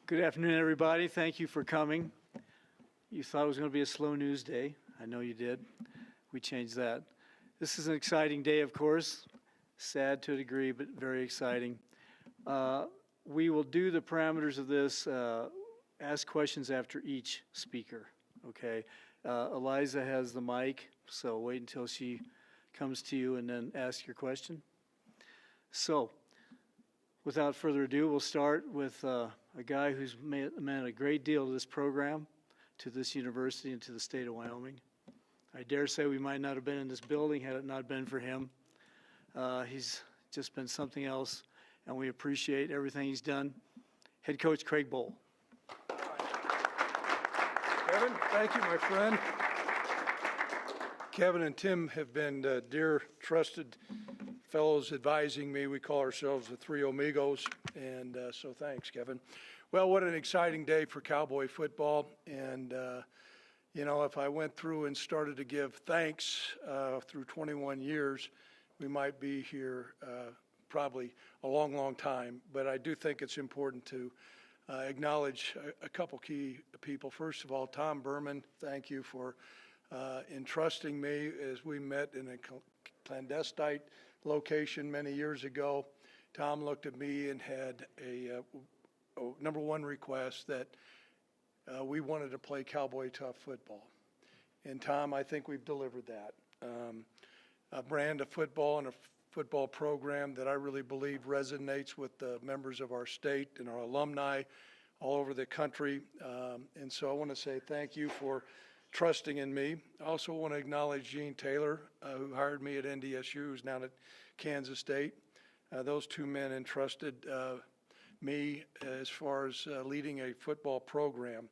Good afternoon, everybody. Thank you for coming. You thought it was going to be a slow news day. I know you did. We changed that. This is an exciting day, of course. Sad to a degree, but very exciting. We will do the parameters of this, ask questions after each speaker, okay? Eliza has the mic, so wait until she comes to you and then ask your question. So, without further ado, we'll start with a guy who's meant a great deal to this program, to this university, and to the state of Wyoming. I dare say we might not have been in this building had it not been for him. He's just been something else, and we appreciate everything he's done. Head coach Craig Bohl. Kevin, thank you, my friend. Kevin and Tim have been dear, trusted fellows advising me. We call ourselves the Three Amigos, and so thanks, Kevin. Well, what an exciting day for Cowboy football, and you know, if I went through and started to give thanks through 21 years, we might be here probably a long, long time, but I do think it's important to acknowledge a couple key people. First of all, Tom Burman, thank you for entrusting me as we met in a clandestine location many years ago. Tom looked at me and had a number one request that we wanted to play Cowboy tough football. And Tom, I think we've delivered that. A brand of football and a football program that I really believe resonates with the members of our state and our alumni all over the country. And so I want to say thank you for trusting in me. I also want to acknowledge Gene Taylor, who hired me at NDSU, who's now at Kansas State. Those two men entrusted me as far as leading a football program.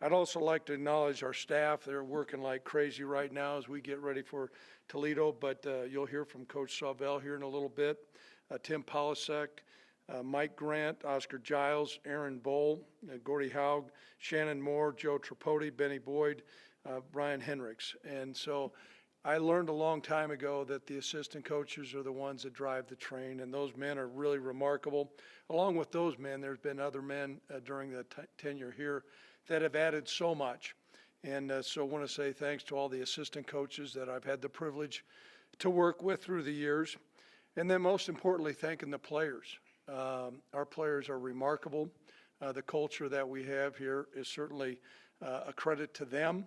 I'd also like to acknowledge our staff. They're working like crazy right now as we get ready for Toledo, but you'll hear from Coach Sawvel here in a little bit. Tim Polisek, Mike Grant, Oscar Giles, Aaron Bohl, Gordy Haug, Shannon Moore, Joe Tripodi, Benny Boyd, Brian Henricks. And so I learned a long time ago that the assistant coaches are the ones that drive the train, and those men are really remarkable. Along with those men, there's been other men during the tenure here that have added so much. And so I want to say thanks to all the assistant coaches that I've had the privilege to work with through the years. And then most importantly, thanking the players. Our players are remarkable. The culture that we have here is certainly a credit to them.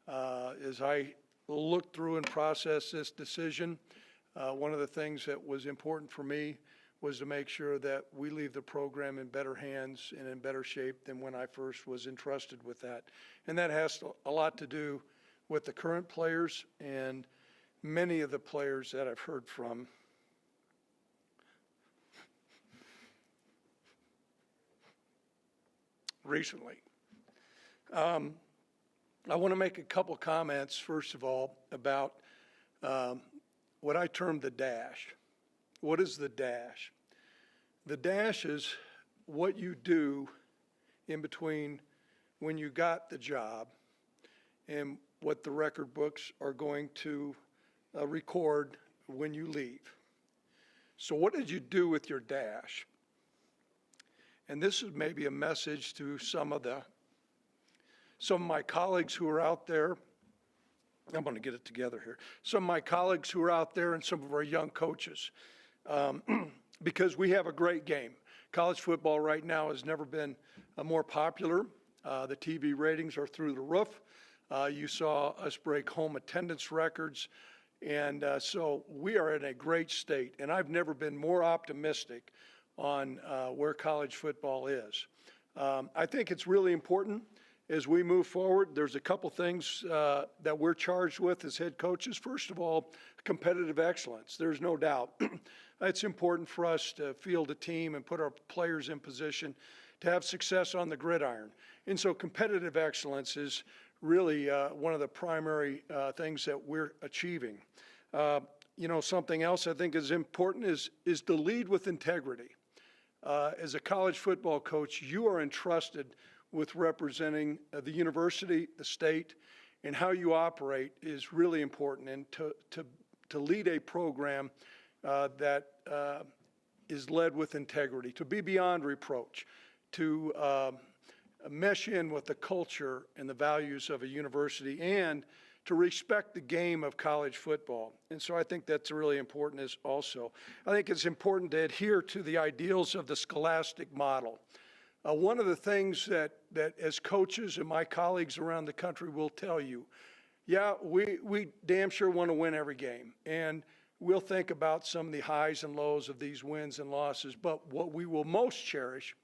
As I looked through and processed this decision, one of the things that was important for me was to make sure that we leave the program in better hands and in better shape than when I first was entrusted with that. And that has a lot to do with the current players and many of the players that I've heard from. Recently. I want to make a couple comments, first of all, about what I term the dash. What is the dash? The dash is what you do in between when you got the job and what the record books are going to record when you leave. So what did you do with your dash? And this is maybe a message to some of my colleagues who are out there. I'm going to get it together here. Some of my colleagues who are out there and some of our young coaches, because we have a great game. College football right now has never been more popular. The TV ratings are through the roof. You saw us break home attendance records. And so we are in a great state. And I've never been more optimistic on where college football is. I think it's really important as we move forward. There's a couple things that we're charged with as head coaches. First of all, competitive excellence. There's no doubt. It's important for us to field a team and put our players in position to have success on the gridiron. And so competitive excellence is really one of the primary things that we're achieving. You know, something else I think is important is to lead with integrity. As a college football coach, you are entrusted with representing the university, the state, and how you operate is really important. And to lead a program that is led with integrity, to be beyond reproach, to mesh in with the culture and the values of a university and to respect the game of college football. And so I think that's really important as also. I think it's important to adhere to the ideals of the scholastic model. One of the things that as coaches and my colleagues around the country will tell you, yeah, we damn sure want to win every game. And we'll think about some of the highs and lows of these wins and losses. But what we will most cherish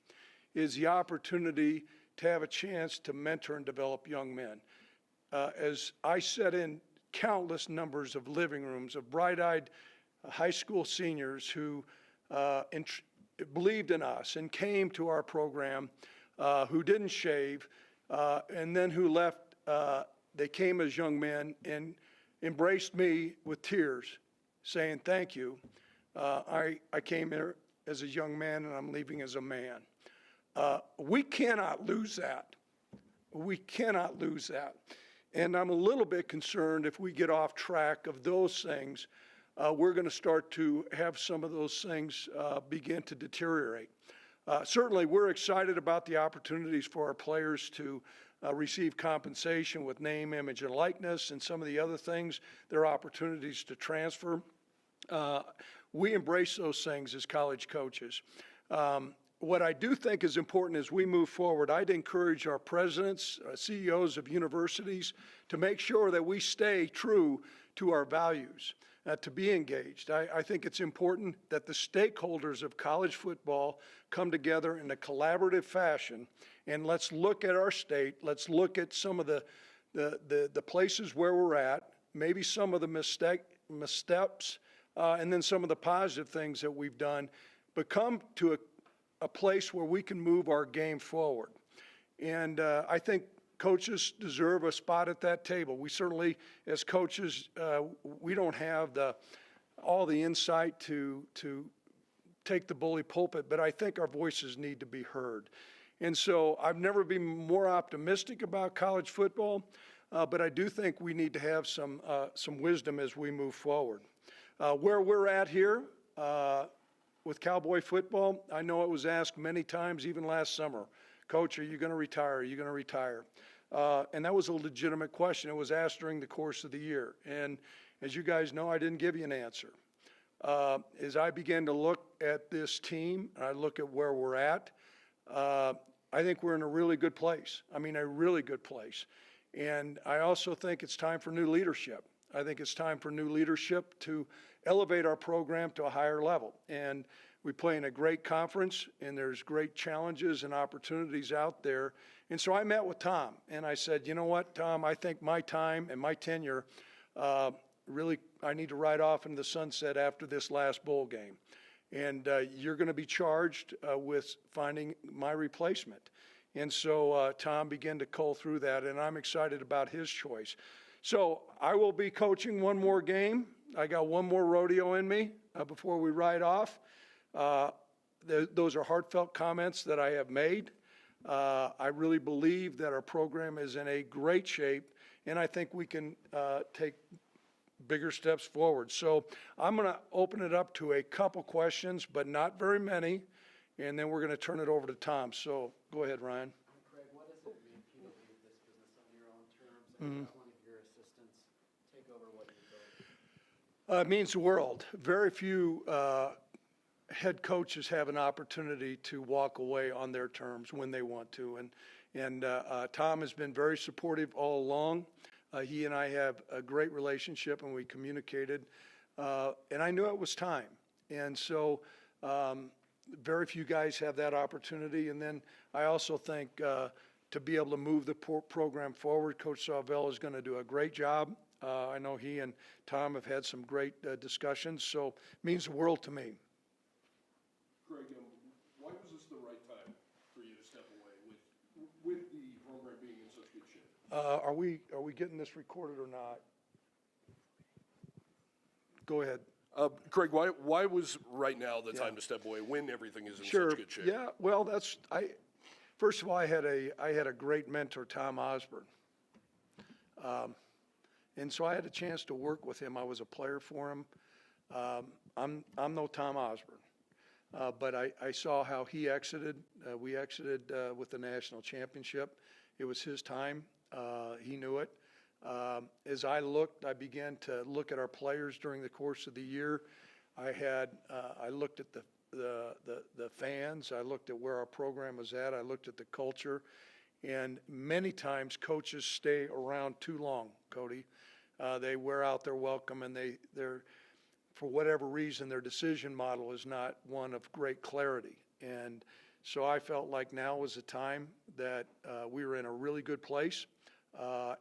is the opportunity to have a chance to mentor and develop young men. As I sat in countless numbers of living rooms of bright-eyed high school seniors who believed in us and came to our program, who didn't shave, and then who left, they came as young men and embraced me with tears, saying, thank you. I came here as a young man and I'm leaving as a man. We cannot lose that. We cannot lose that. And I'm a little bit concerned if we get off track of those things, we're going to start to have some of those things begin to deteriorate. Certainly, we're excited about the opportunities for our players to receive compensation with name, image, and likeness, and some of the other things. There are opportunities to transfer. We embrace those things as college coaches. What I do think is important as we move forward, I'd encourage our presidents, CEOs of universities to make sure that we stay true to our values, to be engaged. I think it's important that the stakeholders of college football come together in a collaborative fashion, and let's look at our state, let's look at some of the places where we're at, maybe some of the missteps, and then some of the positive things that we've done, but come to a place where we can move our game forward. And I think coaches deserve a spot at that table. We certainly, as coaches, we don't have all the insight to take the bully pulpit, but I think our voices need to be heard. And so I've never been more optimistic about college football, but I do think we need to have some wisdom as we move forward. Where we're at here, with Cowboy football, I know it was asked many times, even last summer, Coach, are you going to retire? Are you going to retire? And that was a legitimate question. It was asked during the course of the year. And as you guys know, I didn't give you an answer. As I began to look at this team, I look at where we're at, I think we're in a really good place. I mean, a really good place. And I also think it's time for new leadership. I think it's time for new leadership to elevate our program to a higher level. And we play in a great conference, and there's great challenges and opportunities out there. And so I met with Tom, and I said, you know what, Tom, I think my time and my tenure, really, I need to ride off into the sunset after this last bowl game. And you're going to be charged with finding my replacement. And so Tom began to cull through that, and I'm excited about his choice. So I will be coaching one more game. I got one more rodeo in me before we ride off. Those are heartfelt comments that I have made. I really believe that our program is in a great shape, and I think we can take bigger steps forward. So I'm going to open it up to a couple questions, but not very many, and then we're going to turn it over to Tom. So go ahead, Ryan. Craig, what does it mean to you to lead this business on your own terms and let one of your assistants take over what you built? It means the world. Very few head coaches have an opportunity to walk away on their terms when they want to. And Tom has been very supportive all along. He and I have a great relationship, and we communicated. And I knew it was time. And so very few guys have that opportunity. And then I also think to be able to move the program forward, Coach Sawvel is going to do a great job. I know he and Tom have had some great discussions, so it means the world to me. Greg, why was this the right time for you to step away with the program being in such good shape? Are we getting this recorded or not? Go ahead. Craig, why was right now the time to step away when everything is in Sure. such good shape? Yeah. Well, first of all, I had a great mentor, Tom Osborne. And so I had a chance to work with him. I was a player for him. I'm no Tom Osborne. But I saw how he exited. We exited with the national championship. It was his time. He knew it. As I began to look at our players during the course of the year. I looked at the fans. I looked at where our program was at. I looked at the culture. And many times coaches stay around too long, Cody. They wear out their welcome, and they're, for whatever reason, their decision model is not one of great clarity. And so I felt like now was the time that we were in a really good place.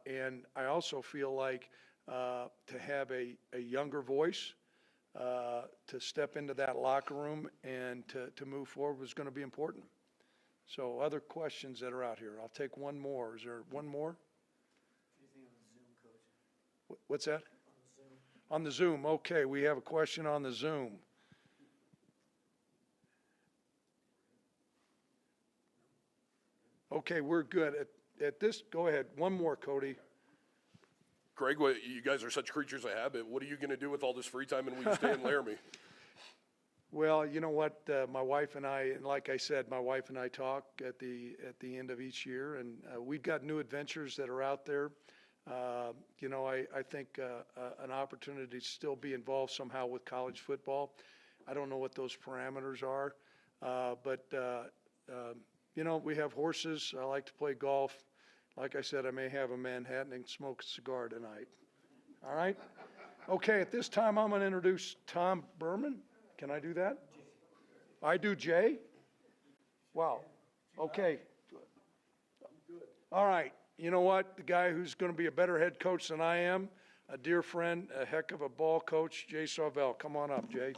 And I also feel like to have a younger voice, to step into that locker room and to move forward was going to be important. So other questions that are out here. I'll take one more. Is there one more? Anything on the Zoom, Coach? What's that? On the Zoom. On the Zoom. Okay, we have a question on the Zoom. Okay, we're good. At this, go ahead. One more, Cody. Greg, you guys are such creatures of habit. What are you going to do with all this free time, and will you stay in Laramie? Well, you know what, my wife and I, and like I said, my wife and I talk at the end of each year, and we've got new adventures that are out there. You know, I think an opportunity to still be involved somehow with college football. I don't know what those parameters are, but you know, we have horses. I like to play golf. Like I said, I may have a Manhattan and smoke a cigar tonight. All right? Okay, at this time, I'm going to introduce Tom Burman. Can I do that? I do Jay? Wow. Okay. All right. You know what? The guy who's going to be a better head coach than I am, a dear friend, a heck of a ball coach, Jay Sawvel. Come on up, Jay.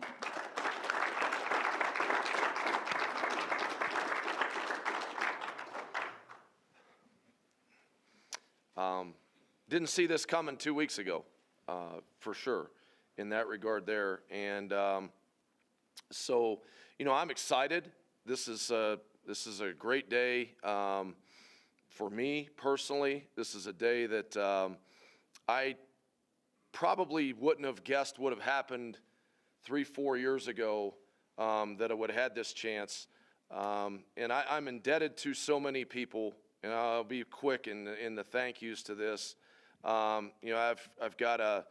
Didn't see this coming 2 weeks ago, for sure, in that regard there. And so, you know, I'm excited. This is a great day for me personally. This is a day that I probably wouldn't have guessed would have happened 3-4 years ago, that I would have had this chance. And I'm indebted to so many people, and I'll be quick in the thank yous to this. You know, I've got a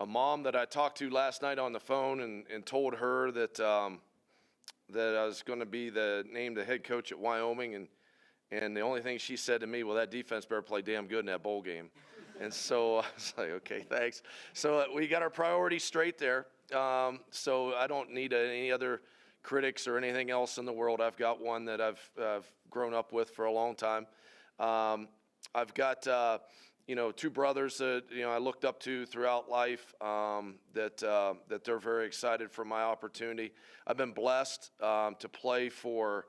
mom that I talked to last night on the phone and told her that that I was going to be named the head coach at Wyoming, and the only thing she said to me, well, that defense better play damn good in that bowl game. And so I was like, okay, thanks. So we got our priorities straight there. So I don't need any other critics or anything else in the world. I've got one that I've grown up with for a long time. I've got, you know, two brothers that, you know, I looked up to throughout life, that they're very excited for my opportunity. I've been blessed to play for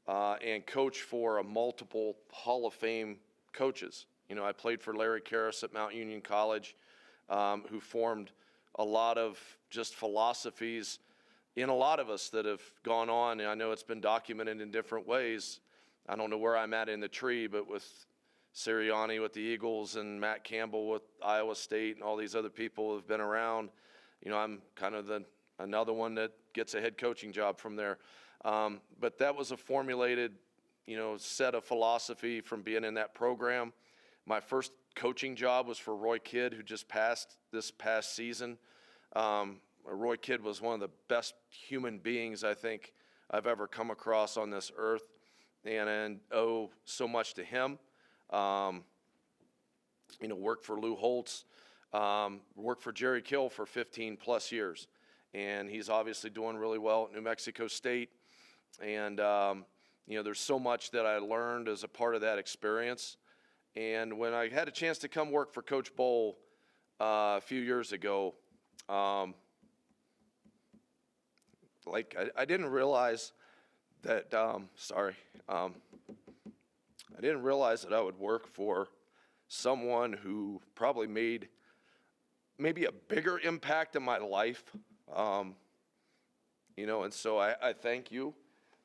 and coach for multiple Hall of Fame coaches. You know, I played for Larry Karras at Mount Union College, who formed a lot of just philosophies in a lot of us that have gone on. And I know it's been documented in different ways. I don't know where I'm at in the tree, but with Sirianni with the Eagles and Matt Campbell with Iowa State and all these other people who have been around, you know, I'm kind of another one that gets a head coaching job from there. But that was a formulated, you know, set of philosophy from being in that program. My first coaching job was for Roy Kidd, who just passed this past season. Roy Kidd was one of the best human beings I think I've ever come across on this earth, and owe so much to him. You know, worked for Lou Holtz, worked for Jerry Kill for 15 plus years. And he's obviously doing really well at New Mexico State. And, you know, there's so much that I learned as a part of that experience. And when I had a chance to come work for Coach Bohl a few years ago, I didn't realize that, I didn't realize that I would work for someone who probably made maybe a bigger impact in my life. You know, and so I thank you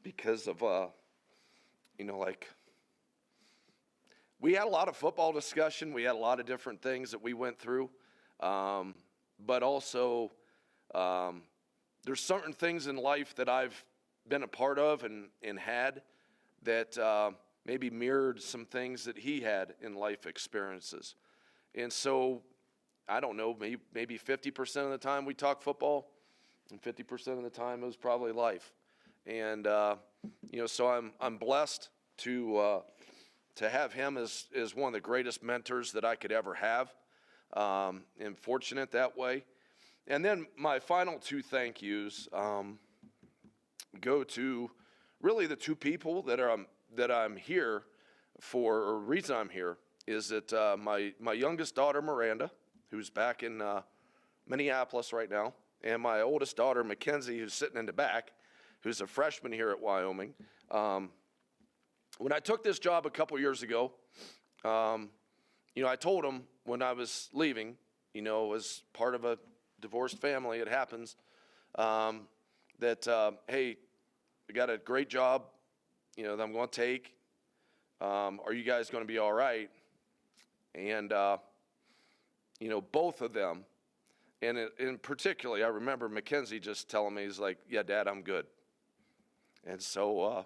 because of, you know, like, we had a lot of football discussion. We had a lot of different things that we went through. But also, there's certain things in life that I've been a part of and had that maybe mirrored some things that he had in life experiences. And so, I don't know, maybe 50% of the time we talk football, and 50% of the time it was probably life. And, so I'm blessed to have him as one of the greatest mentors that I could ever have. And fortunate that way. And then my final two thank yous go to really the two people that I'm here for, or reason I'm here is that my youngest daughter, Miranda, who's back in Minneapolis right now, and my oldest daughter, Mackenzie, who's sitting in the back, who's a freshman here at Wyoming. When I took this job a couple years ago, I told them when I was leaving, as part of a divorced family, it happens, that, hey, I got a great job, that I'm going to take. Are you guys going to be all right? And, both of them, and in particularly, I remember Mackenzie just telling me, he's like, yeah, Dad, I'm good. And so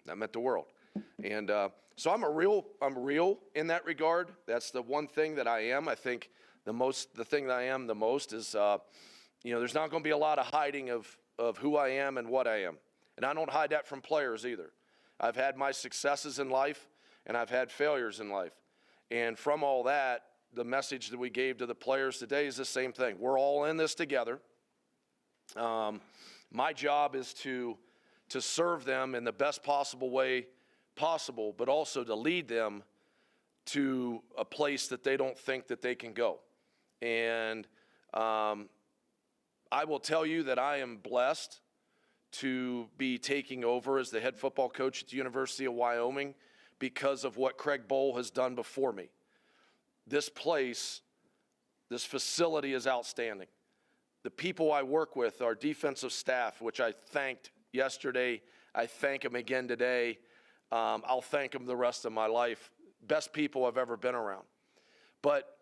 that meant the world. And so I'm real in that regard. That's the one thing that I am. I think the thing that I am the most is, there's not going to be a lot of hiding of who I am and what I am. And I don't hide that from players either. I've had my successes in life, and I've had failures in life. And from all that, the message that we gave to the players today is the same thing. We're all in this together. My job is to serve them in the best possible way possible, but also to lead them to a place that they don't think that they can go. And I will tell you that I am blessed to be taking over as the head football coach at the University of Wyoming because of what Craig Bohl has done before me. This place, this facility is outstanding. The people I work with, our defensive staff, which I thanked yesterday, I thank them again today. I'll thank them the rest of my life. Best people I've ever been around. But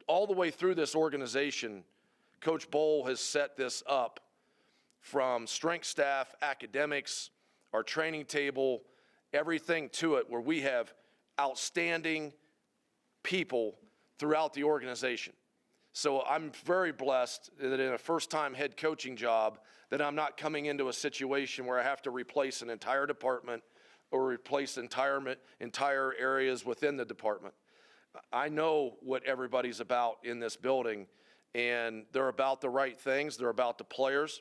all the way through this organization, Coach Bohl has set this up from strength staff, academics, our training table, everything to it, where we have outstanding people throughout the organization. So I'm very blessed that in a first-time head coaching job that I'm not coming into a situation where I have to replace an entire department or replace entire areas within the department. I know what everybody's about in this building, and they're about the right things. They're about the players.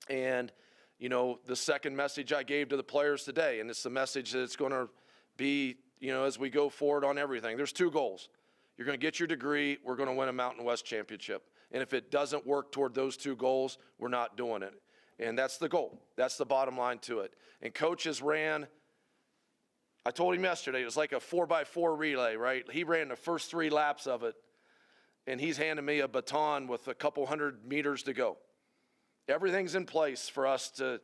And, the second message I gave to the players today, and it's the message that it's going to be, as we go forward on everything. There's two goals. You're going to get your degree. We're going to win a Mountain West championship. And if it doesn't work toward those two goals, we're not doing it. And that's the goal. That's the bottom line to it. And Coach has ran, I told him yesterday, it was like a 4x4 relay, right? He ran the first 3 laps of it, and he's handing me a baton with a couple hundred meters to go. Everything's in place for us to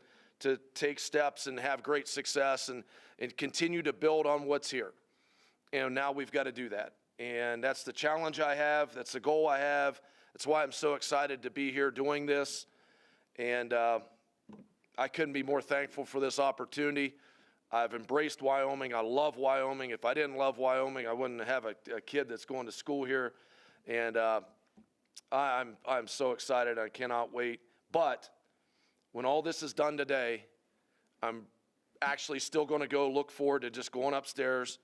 take steps and have great success and continue to build on what's here. And now we've got to do that. And that's the challenge I have. That's the goal I have. That's why I'm so excited to be here doing this. And I couldn't be more thankful for this opportunity. I've embraced Wyoming. I love Wyoming. If I didn't love Wyoming, I wouldn't have a kid that's going to school here. And I'm so excited. I cannot wait. But when all this is done today, I'm actually still going to go look forward to just going upstairs,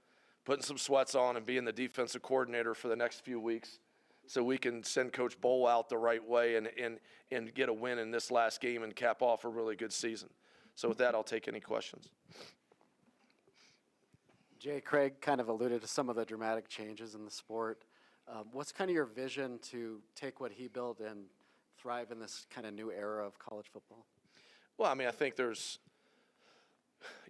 putting some sweats on, and being the defensive coordinator for the next few weeks so we can send Coach Bohl out the right way and get a win in this last game and cap off a really good season. So with that, I'll take any questions. Jay, Craig kind of alluded to some of the dramatic changes in the sport. What's kind of your vision to take what he built and thrive in this kind of new era of college football? Well, I think there's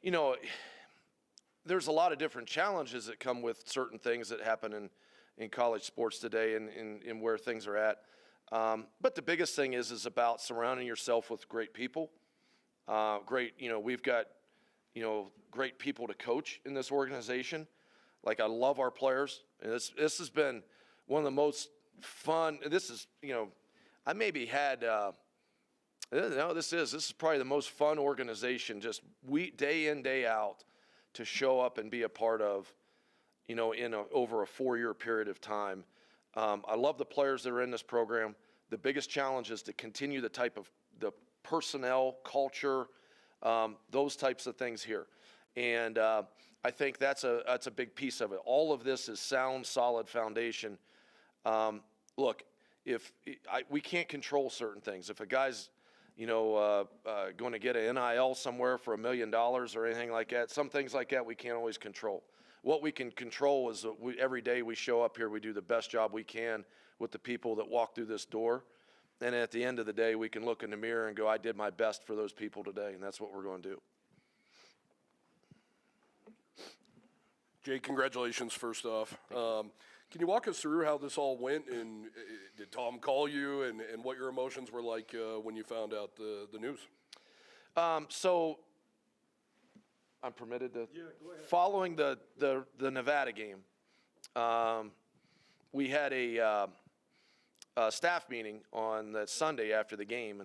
a lot of different challenges that come with certain things that happen in college sports today and where things are at. But the biggest thing is about surrounding yourself with great people. We've got, great people to coach in this organization. Like, I love our players. And this has been one of the most fun. This is, I maybe had No, this is probably the most fun organization, just day in, day out, to show up and be a part of, over a 4-year period of time. I love the players that are in this program. The biggest challenge is to continue the personnel, culture, those types of things here. And I think that's a big piece of it. All of this is sound, solid foundation. Look, we can't control certain things. If a guy's going to get an NIL somewhere for $1 million or anything like that. Some things like that we can't always control. What we can control is that every day we show up here, we do the best job we can with the people that walk through this door. And at the end of the day, we can look in the mirror and go, I did my best for those people today, and that's what we're going to do. Jay, congratulations first off. Can you walk us through how this all went, and did Tom call you, and what your emotions were like when you found out the news? So I'm permitted to. Yeah, go ahead. Following the Nevada game, we had a staff meeting on that Sunday after the game,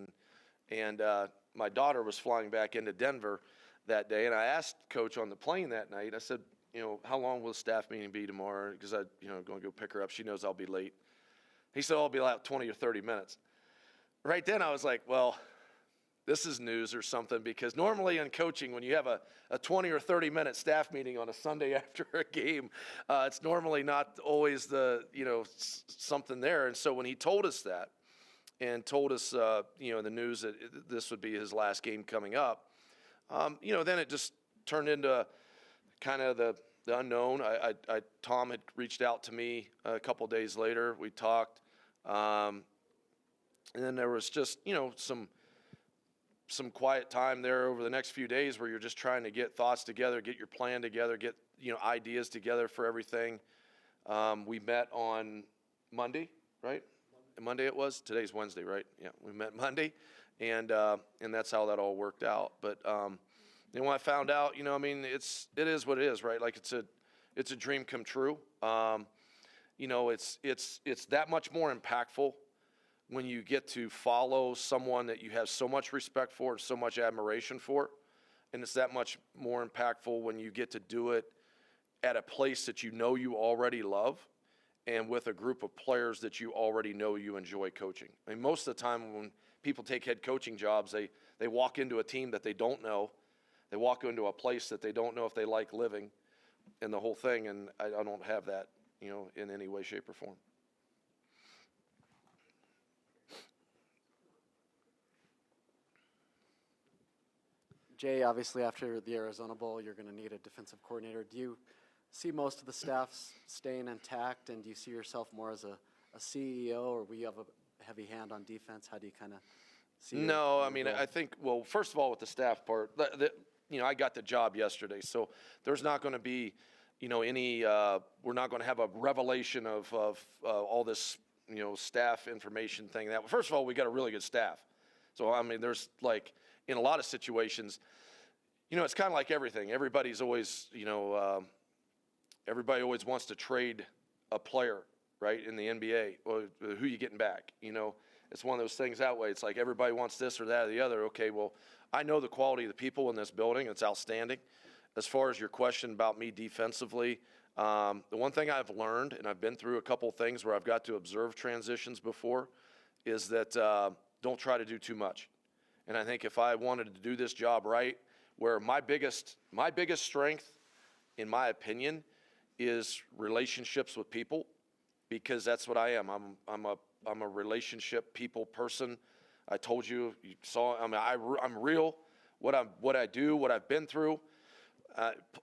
and my daughter was flying back into Denver that day, and I asked Coach on the plane that night. I said, how long will the staff meeting be tomorrow? Because I'm going to go pick her up. She knows I'll be late. He said, I'll be out 20 or 30 minutes. Right then I was like, well, this is news or something, because normally in coaching, when you have a 20 or 30-minute staff meeting on a Sunday after a game, it's normally not always something there. And so when he told us that and told us, the news that this would be his last game coming up, then it just turned into kind of the unknown. Tom had reached out to me a couple days later. We talked, and then there was just some quiet time there over the next few days where you're just trying to get thoughts together, get your plan together, get ideas together for everything. We met on Monday, right? Monday it was. Today's Wednesday, right? Yeah, we met Monday, and that's how that all worked out. But and when I found out, it is what it is, right? Like it's a dream come true. It's that much more impactful when you get to follow someone that you have so much respect for and so much admiration for, and it's that much more impactful when you get to do it at a place that you already love, and with a group of players that you already know you enjoy coaching. I mean, most of the time when people take head coaching jobs, they walk into a team that they don't know. They walk into a place that they don't know if they like living, and the whole thing, and I don't have that, in any way, shape, or form. Jay, obviously after the Arizona Bowl, you're going to need a defensive coordinator. Do you see most of the staff staying intact, and do you see yourself more as a CEO, or will you have a heavy hand on defense? How do you kind of see it? No, I think, well, first of all, with the staff part, I got the job yesterday, so there's not going to be, we're not going to have a revelation of all this, staff information thing. First of all, we got a really good staff. So, there's in a lot of situations, it's kind of like everything. Everybody's always, everybody always wants to trade a player, right, in the NBA. Well, who you getting back? It's one of those things that way. It's like everybody wants this or that or the other. Okay, well, I know the quality of the people in this building. It's outstanding. As far as your question about me defensively, the one thing I've learned, and I've been through a couple things where I've got to observe transitions before, is that don't try to do too much. And I think if I wanted to do this job right, where my biggest strength, in my opinion, is relationships with people, because that's what I am. I'm a relationship people person. I told you, you saw. I'm real. What I do, what I've been through.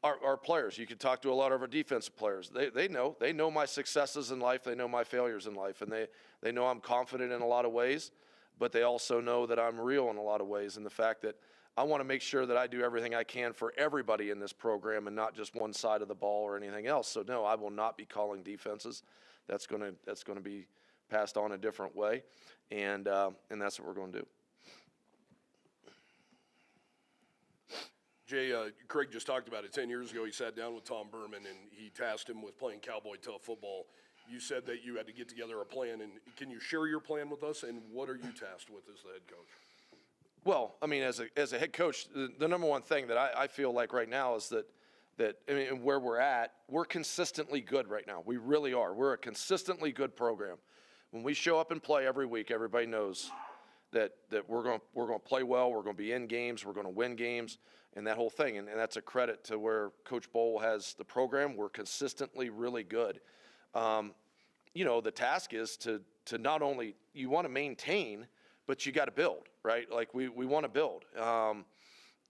Our players, you can talk to a lot of our defensive players. They know my successes in life. They know my failures in life, and they know I'm confident in a lot of ways. But they also know that I'm real in a lot of ways, and the fact that I want to make sure that I do everything I can for everybody in this program and not just one side of the ball or anything else. So no, I will not be calling defenses. That's going to be passed on a different way, and that's what we're going to do. Jay, Craig just talked about it. 10 years ago, he sat down with Tom Burman, and he tasked him with playing cowboy tough football. You said that you had to get together a plan, and can you share your plan with us, and what are you tasked with as the head coach? Well, I mean, as a head coach, the number one thing that I feel like right now is that I mean, where we're at, we're consistently good right now. We really are. We're a consistently good program. When we show up and play every week, everybody knows that we're going to play well, we're going to be in games, we're going to win games, and that whole thing. And that's a credit to where Coach Bohl has the program. We're consistently really good. You know, the task is to not only, you want to maintain, but you got to build, right? Like we want to build,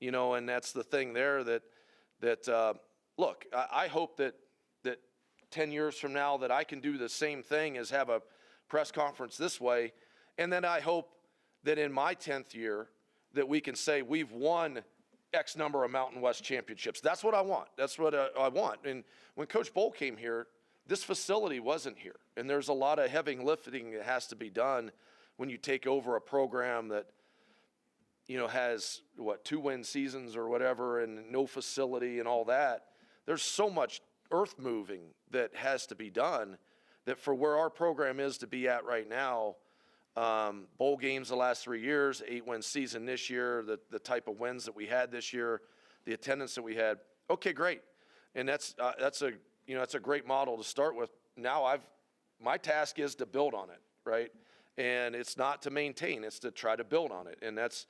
you know, and that's the thing there that look, I hope that 10 years from now that I can do the same thing as have a press conference this way. And then I hope that in my 10th year that we can say we've won X number of Mountain West championships. That's what I want. That's what I want. And when Coach Bohl came here, this facility wasn't here. And there's a lot of heavy lifting that has to be done when you take over a program that, you know, has, 2-win seasons or whatever and no facility and all that. There's so much earth moving that has to be done that for where our program is to be at right now, bowl games the last 3 years, 8-win season this year, the type of wins that we had this year, the attendance that we had. Okay, great. And that's a great model to start with. Now my task is to build on it, right? And it's not to maintain, it's to try to build on it. And that's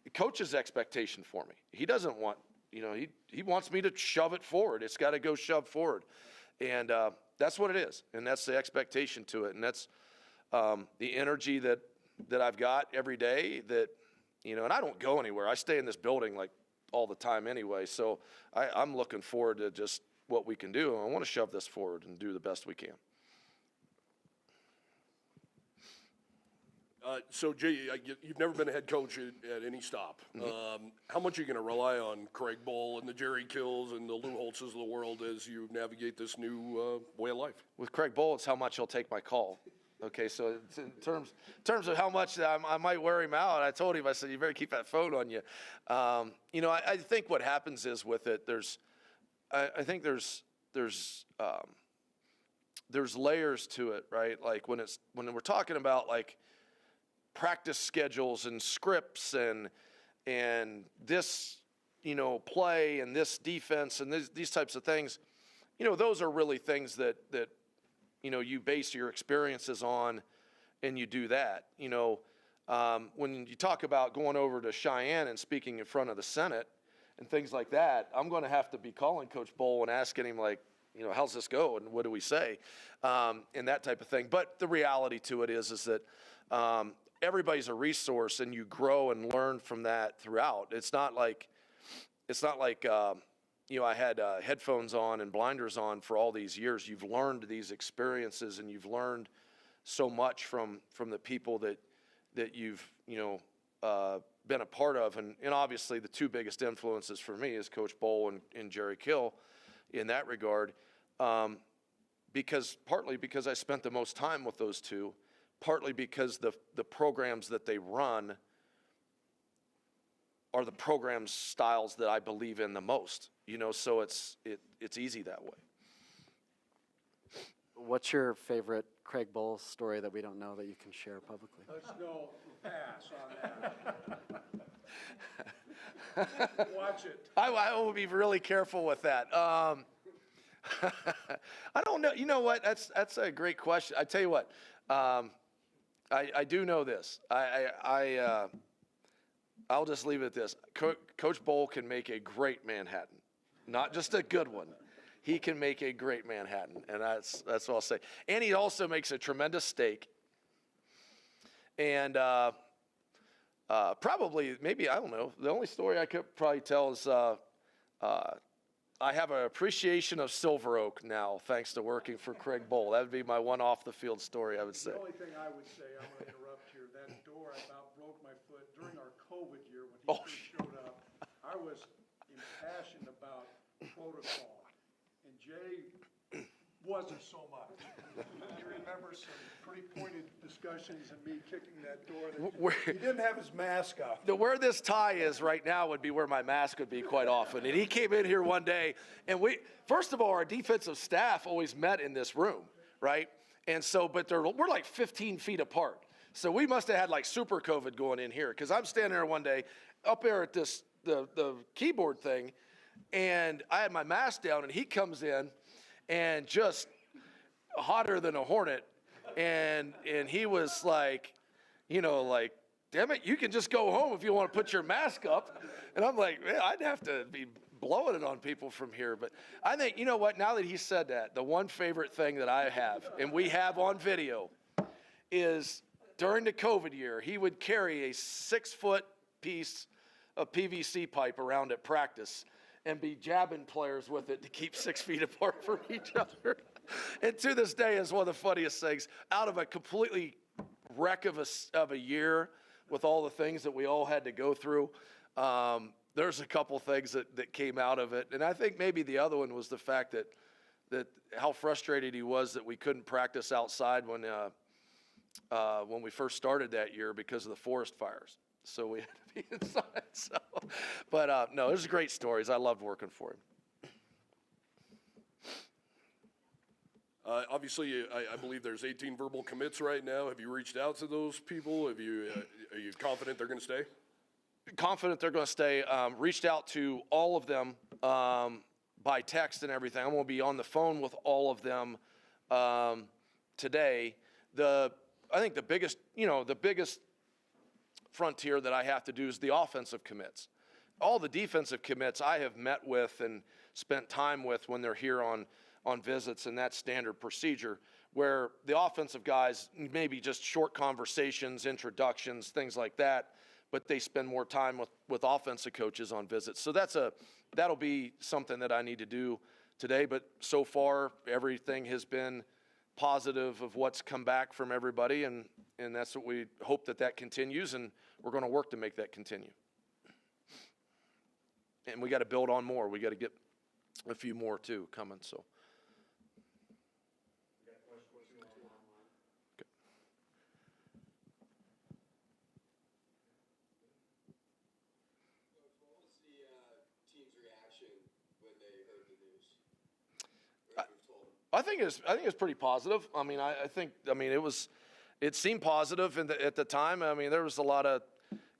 the coach's expectation for me. He doesn't want, he wants me to shove it forward. It's got to go shove forward. And that's what it is. And that's the expectation to it. And that's the energy that I've got every day that, and I don't go anywhere. I stay in this building like all the time anyway. So I'm looking forward to just what we can do. I want to shove this forward and do the best we can. So, Jay, you've never been a head coach at any stop. Mm-hmm. How much are you going to rely on Craig Bohl and the Jerry Kills and the Lou Holtzes of the world as you navigate this new way of life? With Craig Bohl, it's how much he'll take my call. Okay, so it's in terms of how much I might wear him out, I told him, I said, you better keep that phone on you. I think what happens is with it, I think there's layers to it, right? Like when we're talking about like practice schedules and scripts and this, play and this defense and these types of things, those are really things that you base your experiences on and you do that. When you talk about going over to Cheyenne and speaking in front of the Senate and things like that, I'm going to have to be calling Coach Bohl and asking him like, how's this go and what do we say, and that type of thing. But the reality to it is that everybody's a resource and you grow and learn from that throughout. It's not like I had headphones on and blinders on for all these years. You've learned these experiences and you've learned so much from the people that you've been a part of. And obviously the two biggest influences for me is Coach Bohl and Jerry Kill in that regard, partly because I spent the most time with those two, partly because the programs that they run are the program styles that I believe in the most, so it's easy that way. What's your favorite Craig Bohl story that we don't know that you can share publicly? Let's go pass on that. Watch it. I will be really careful with that. I don't know. You know what? That's a great question. I tell you what. I do know this. I'll just leave it at this. Coach Bohl can make a great Manhattan, not just a good one. He can make a great Manhattan, and that's what I'll say. And he also makes a tremendous steak. And probably, maybe, I don't know, the only story I could probably tell is I have an appreciation of Silver Oak now, thanks to working for Craig Bohl. That would be my one off-the-field story, I would say. The only thing I would say, I'm going to interrupt here, that door, I about broke my foot during our COVID year when he first showed up. I was impassioned about protocol, and Jay wasn't so much. You remember some pretty pointed discussions and me kicking that door. He didn't have his mask on. Where this tie is right now would be where my mask would be quite often. And he came in here one day, and first of all, our defensive staff always met in this room, right? And so, but we're like 15 feet apart. So we must have had like super COVID going in here, because I'm standing there one day up there at the keyboard thing, and I had my mask down, and he comes in and just hotter than a hornet, and he was like, like, damn it, you can just go home if you want to put your mask up. And I'm like, man, I'd have to be blowing it on people from here. But I think, you know what, now that he said that, the one favorite thing that I have, and we have on video, is during the COVID year, he would carry a 6-foot piece of PVC pipe around at practice and be jabbing players with it to keep 6 feet apart from each other. And to this day is one of the funniest things. Out of a completely wreck of a year with all the things that we all had to go through, there's a couple things that came out of it. And I think maybe the other one was the fact that how frustrated he was that we couldn't practice outside when we first started that year because of the forest fires. So we had to be inside. So, but no, there's great stories. I loved working for him. Obviously, I believe there's 18 verbal commits right now. Have you reached out to those people? Are you confident they're going to stay? Confident they're going to stay. Reached out to all of them by text and everything. I'm going to be on the phone with all of them today. I think the biggest frontier that I have to do is the offensive commits. All the defensive commits I have met with and spent time with when they're here on visits, and that's standard procedure, where the offensive guys, maybe just short conversations, introductions, things like that, but they spend more time with offensive coaches on visits. So that'll be something that I need to do today, but so far everything has been positive of what's come back from everybody, and that's what we hope that continues, and we're going to work to make that continue. And we got to build on more. We got to get a few more too coming, so. I think it's pretty positive. I mean, it seemed positive at the time. I mean, there was a lot of,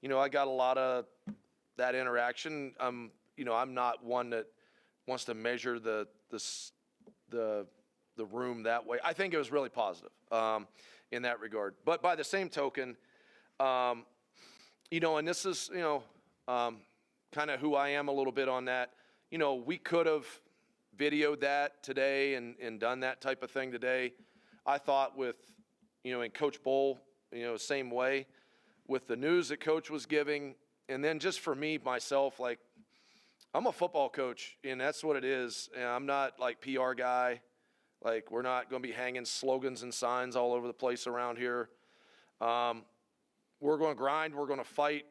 I got a lot of that interaction. I'm not one that wants to measure the room that way. I think it was really positive in that regard. But by the same token, and this is, kind of who I am a little bit on that. We could have videoed that today and done that type of thing today. I thought with, and Coach Bohl, same way with the news that Coach was giving. And then just for me, myself, like, I'm a football coach, and that's what it is. And I'm not like PR guy. Like, we're not going to be hanging slogans and signs all over the place around here. We're going to grind. We're going to fight.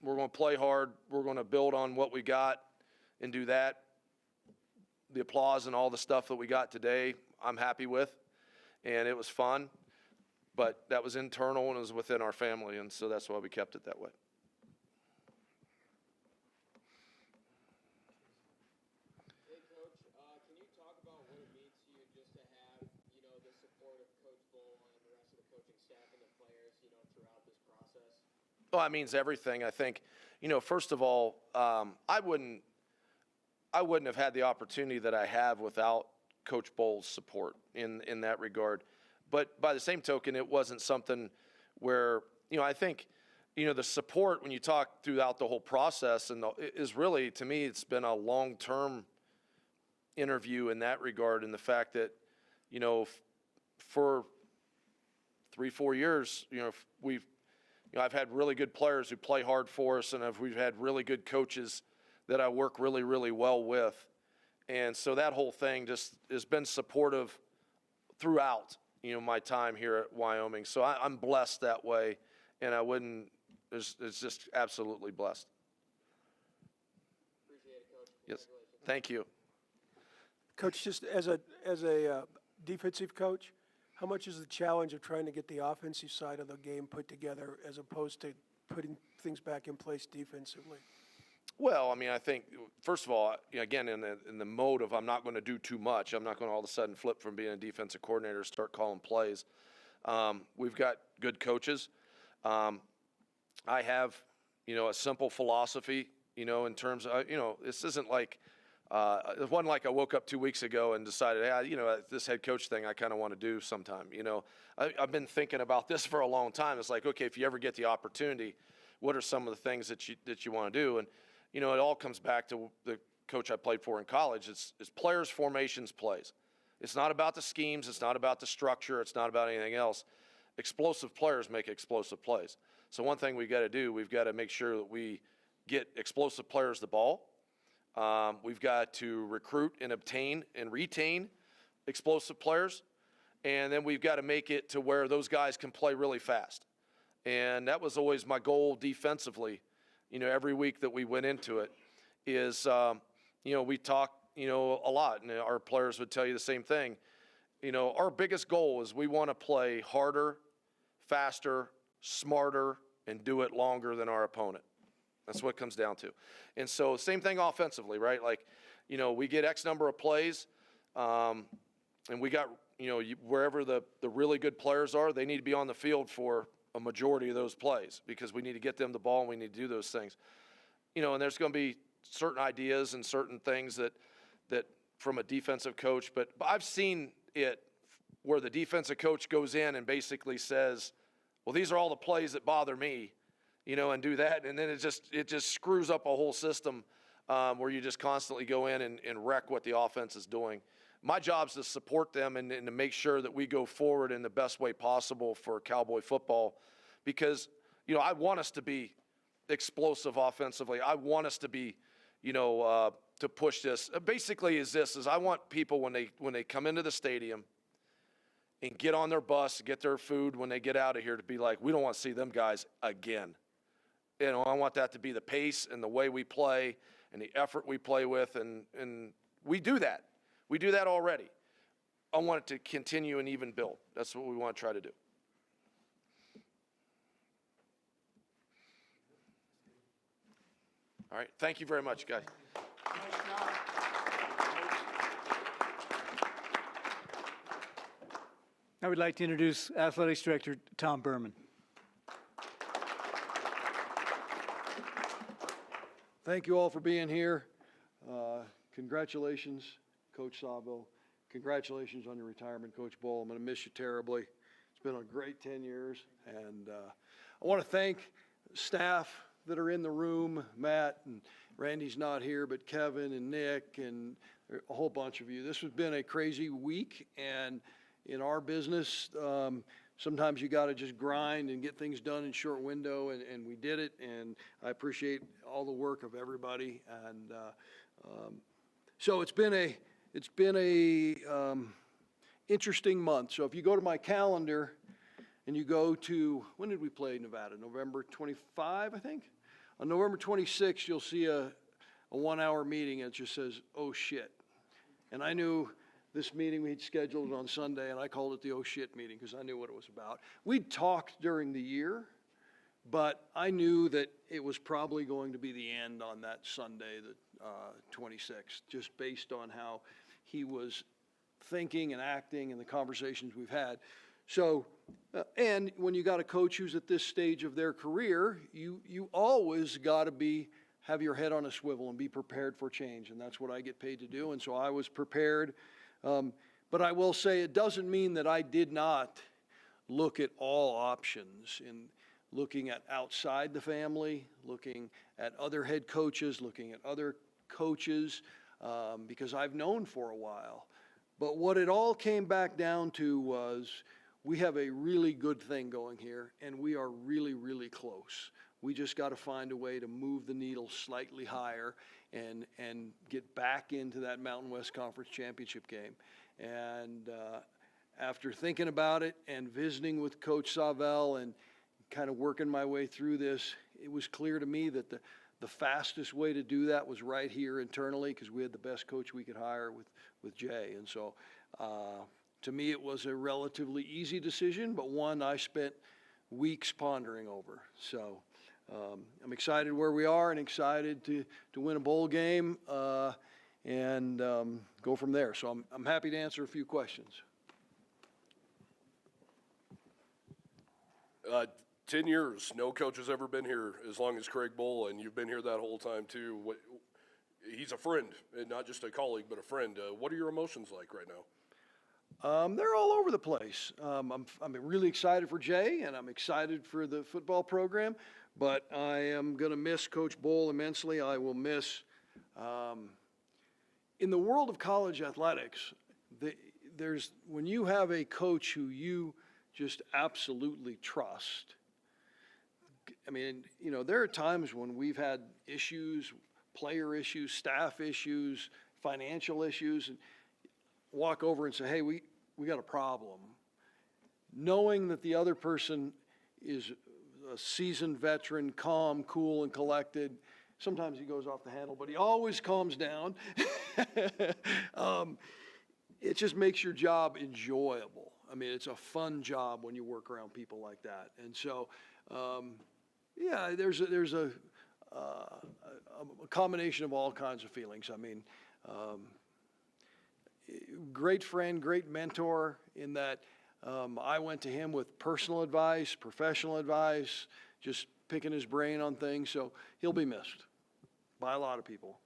We're going to play hard. We're going to build on what we got and do that. The applause and all the stuff that we got today, I'm happy with, and it was fun, but that was internal and it was within our family, and so that's why we kept it that way. Hey, Coach, can you talk about what it means to you just to have, the support of Coach Bohl and the rest of the coaching staff and the players, throughout this process? Well, it means everything. I think, first of all, I wouldn't have had the opportunity that I have without Coach Bohl's support in that regard. But by the same token, it wasn't something where, I think, the support when you talk throughout the whole process is really, to me, it's been a long-term interview in that regard, in the fact that, for 3-4 years, I've had really good players who play hard for us, and we've had really good coaches that I work really, really well with. And so that whole thing just has been supportive throughout, my time here at Wyoming. So I'm blessed that way, and it's just absolutely blessed. Appreciate it, Coach. Yes, thank you. Coach, just as a defensive coach, how much is the challenge of trying to get the offensive side of the game put together as opposed to putting things back in place defensively? Well, I mean, I think, first of all, again, in the mode of I'm not going to do too much. I'm not going to all of a sudden flip from being a defensive coordinator to start calling plays. We've got good coaches. I have, a simple philosophy, in terms of, this isn't like, it wasn't like I woke up 2 weeks ago and decided, hey, this head coach thing I kind of want to do sometime. I've been thinking about this for a long time. It's like, okay, if you ever get the opportunity, what are some of the things that you want to do? And, it all comes back to the coach I played for in college. It's players, formations, plays. It's not about the schemes. It's not about the structure. It's not about anything else. Explosive players make explosive plays. So one thing we've got to do, we've got to make sure that we get explosive players the ball. We've got to recruit and obtain and retain explosive players. And then we've got to make it to where those guys can play really fast. And that was always my goal defensively, every week that we went into it is, we talk, a lot, and our players would tell you the same thing. Our biggest goal is we want to play harder, faster, smarter, and do it longer than our opponent. That's what it comes down to. And so same thing offensively, right? Like, we get X number of plays, and we got, wherever the really good players are, they need to be on the field for a majority of those plays because we need to get them the ball and we need to do those things. And there's going to be certain ideas and certain things that from a defensive coach, but I've seen it where the defensive coach goes in and basically says, well, these are all the plays that bother me, and do that. And then it just screws up a whole system where you just constantly go in and wreck what the offense is doing. My job is to support them and to make sure that we go forward in the best way possible for Cowboy football because, I want us to be explosive offensively. I want us to be, to push this. Basically is I want people when they come into the stadium and get on their bus, get their food when they get out of here to be like, we don't want to see them guys again. I want that to be the pace and the way we play and the effort we play with, and we do that. We do that already. I want it to continue and even build. That's what we want to try to do. All right. Thank you very much, guys. I would like to introduce Athletics Director Tom Burman. Thank you all for being here. Congratulations, Coach Sawvel. Congratulations on your retirement, Coach Bohl. I'm going to miss you terribly. It's been a great 10 years. And I want to thank staff that are in the room, Matt, and Randy's not here, but Kevin and Nick and a whole bunch of you. This has been a crazy week, and in our business, sometimes you got to just grind and get things done in short window, and we did it, and I appreciate all the work of everybody. And so it's been a interesting month. So if you go to my calendar and you go to, when did we play Nevada? November 25, I think? On November 26th, you'll see a 1 hour meeting, and it just says, oh shit. And I knew this meeting we'd scheduled on Sunday, and I called it the oh shit meeting because I knew what it was about. We'd talked during the year, but I knew that it was probably going to be the end on that Sunday, the 26th, just based on how he was thinking and acting and the conversations we've had. So, and when you got a coach who's at this stage of their career, you always got to have your head on a swivel and be prepared for change, and that's what I get paid to do, and so I was prepared. But I will say it doesn't mean that I did not look at all options in looking at outside the family, looking at other head coaches, looking at other coaches, because I've known for a while. But what it all came back down to was we have a really good thing going here, and we are really, really close. We just got to find a way to move the needle slightly higher and get back into that Mountain West Conference championship game. And after thinking about it and visiting with Coach Sawvel and kind of working my way through this, it was clear to me that the fastest way to do that was right here internally because we had the best coach we could hire with Jay. And so to me, it was a relatively easy decision, but one I spent weeks pondering over. So I'm excited where we are and excited to win a bowl game and go from there. So I'm happy to answer a few questions. 10 years, no coach has ever been here as long as Craig Bohl, and you've been here that whole time too. He's a friend, and not just a colleague, but a friend. What are your emotions like right now? They're all over the place. I'm really excited for Jay, and I'm excited for the football program, but I am going to miss Coach Bohl immensely. I will miss, in the world of college athletics, when you have a coach who you just absolutely trust, I mean, you know, there are times when we've had issues, player issues, staff issues, financial issues, and walk over and say, hey, we got a problem. Knowing that the other person is a seasoned veteran, calm, cool, and collected. Sometimes he goes off the handle, but he always calms down. It just makes your job enjoyable. I mean, it's a fun job when you work around people like that. And so, yeah, there's a combination of all kinds of feelings. I mean, great friend, great mentor in that I went to him with personal advice, professional advice, just picking his brain on things. So he'll be missed by a lot of people.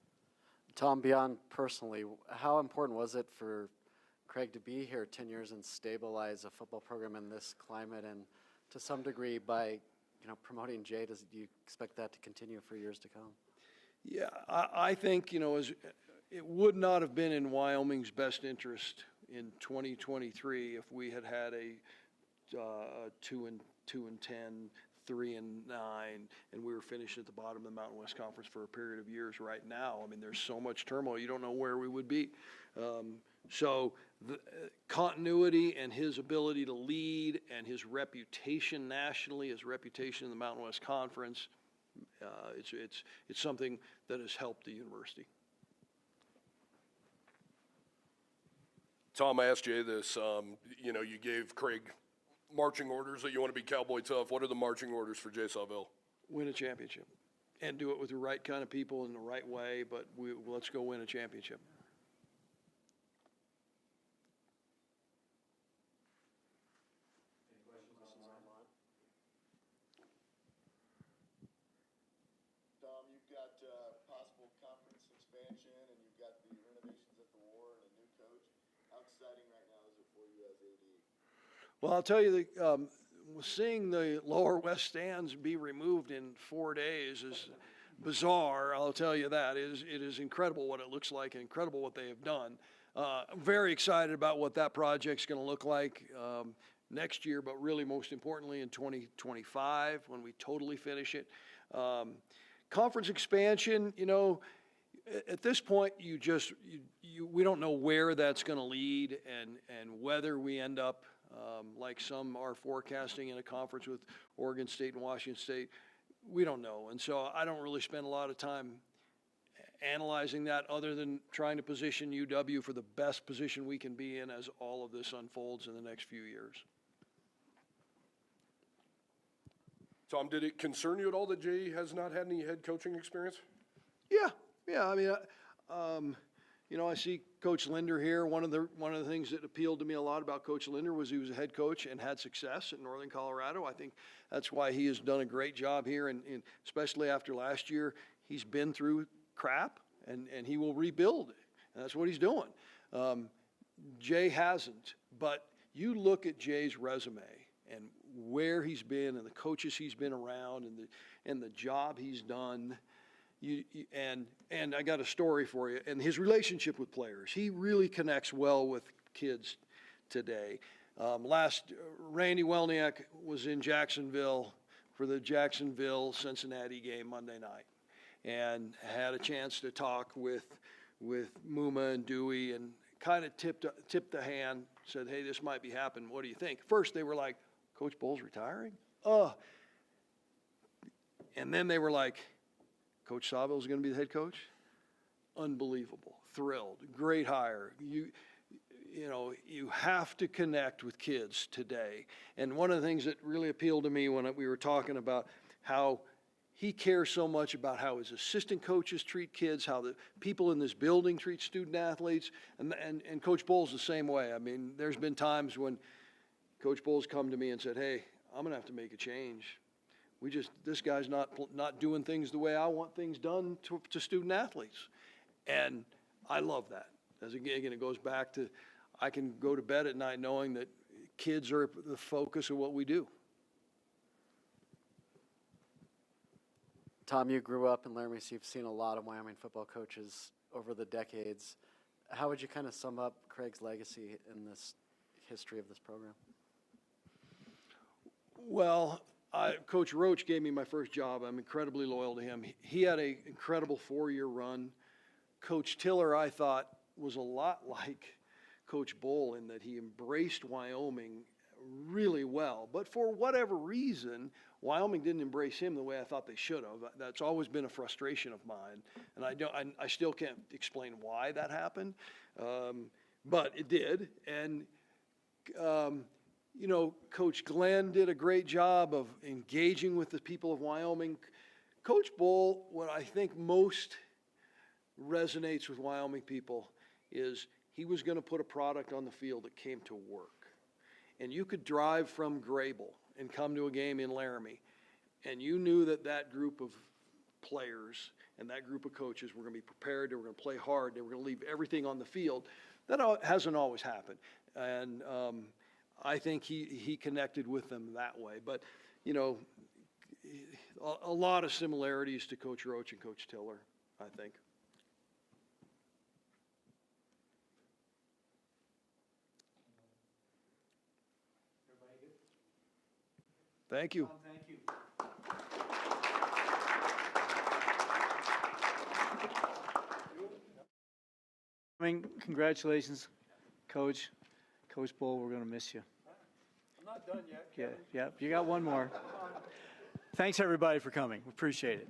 Tom, beyond personally, how important was it for Craig to be here 10 years and stabilize a football program in this climate? And to some degree, by promoting Jay, do you expect that to continue for years to come? Yeah, I think, it would not have been in Wyoming's best interest in 2023 if we had a 2-10, 3-9, and we were finishing at the bottom of the Mountain West Conference for a period of years right now. I mean, there's so much turmoil, you don't know where we would be. So the continuity and his ability to lead and his reputation nationally, his reputation in the Mountain West Conference, it's something that has helped the university. Tom, I asked Jay this. You gave Craig marching orders that you want to be Cowboy tough. What are the marching orders for Jay Sawvel? Win a championship and do it with the right kind of people in the right way, but let's go win a championship. Tom, you've got possible conference expansion, and you've got the renovations at the War and a new coach. How exciting right now is it for you as AD? Well, I'll tell you, seeing the lower west stands be removed in 4 days is bizarre. I'll tell you that. It is incredible what it looks like and incredible what they have done. I'm very excited about what that project's going to look like next year, but really most importantly in 2025 when we totally finish it. Conference expansion, at this point, we don't know where that's going to lead and whether we end up like some are forecasting in a conference with Oregon State and Washington State. We don't know. And so I don't really spend a lot of time analyzing that other than trying to position UW for the best position we can be in as all of this unfolds in the next few years. Tom, did it concern you at all that Jay has not had any head coaching experience? Yeah. I mean, I see Coach Linder here. One of the things that appealed to me a lot about Coach Linder was he was a head coach and had success at Northern Colorado. I think that's why he has done a great job here, and especially after last year, he's been through crap, and he will rebuild, and that's what he's doing. Jay hasn't, but you look at Jay's resume and where he's been and the coaches he's been around and the job he's done. And I got a story for you. And his relationship with players, he really connects well with kids today. Randy Welniak was in Jacksonville for the Jacksonville-Cincinnati game Monday night, and had a chance to talk with Muma and Dewey, and kind of tipped the hand, said, hey, this might be happening. What do you think? First, they were like, Coach Bohl's retiring? And then they were like, Coach Sawvel is going to be the head coach? Unbelievable. Thrilled. Great hire. You have to connect with kids today. And one of the things that really appealed to me when we were talking about how he cares so much about how his assistant coaches treat kids, how the people in this building treat student athletes, and Coach Bohl's the same way. I mean, there's been times when Coach Bohl's come to me and said, hey, I'm going to have to make a change. This guy's not doing things the way I want things done to student athletes. And I love that. As again, it goes back to, I can go to bed at night knowing that kids are the focus of what we do. Tom, you grew up in Laramie, so you've seen a lot of Wyoming football coaches over the decades. How would you kind of sum up Craig's legacy in this history of this program? Well, Coach Roach gave me my first job. I'm incredibly loyal to him. He had an incredible 4-year run. Coach Tiller, I thought, was a lot like Coach Bohl in that he embraced Wyoming really well. But for whatever reason, Wyoming didn't embrace him the way I thought they should have. That's always been a frustration of mine, and I still can't explain why that happened, but it did. And you know, Coach Glenn did a great job of engaging with the people of Wyoming. Coach Bohl, what I think most resonates with Wyoming people is he was going to put a product on the field that came to work. And you could drive from Grable and come to a game in Laramie, and you knew that that group of players and that group of coaches were going to be prepared, they were going to play hard, they were going to leave everything on the field. That hasn't always happened. And I think he connected with them that way. But, you know, a lot of similarities to Coach Roach and Coach Tiller, I think. Thank you. Thank you. Congratulations, Coach. Coach Bohl, we're going to miss you. I'm not done yet. Yeah, you got one more. Thanks, everybody, for coming. We appreciate it.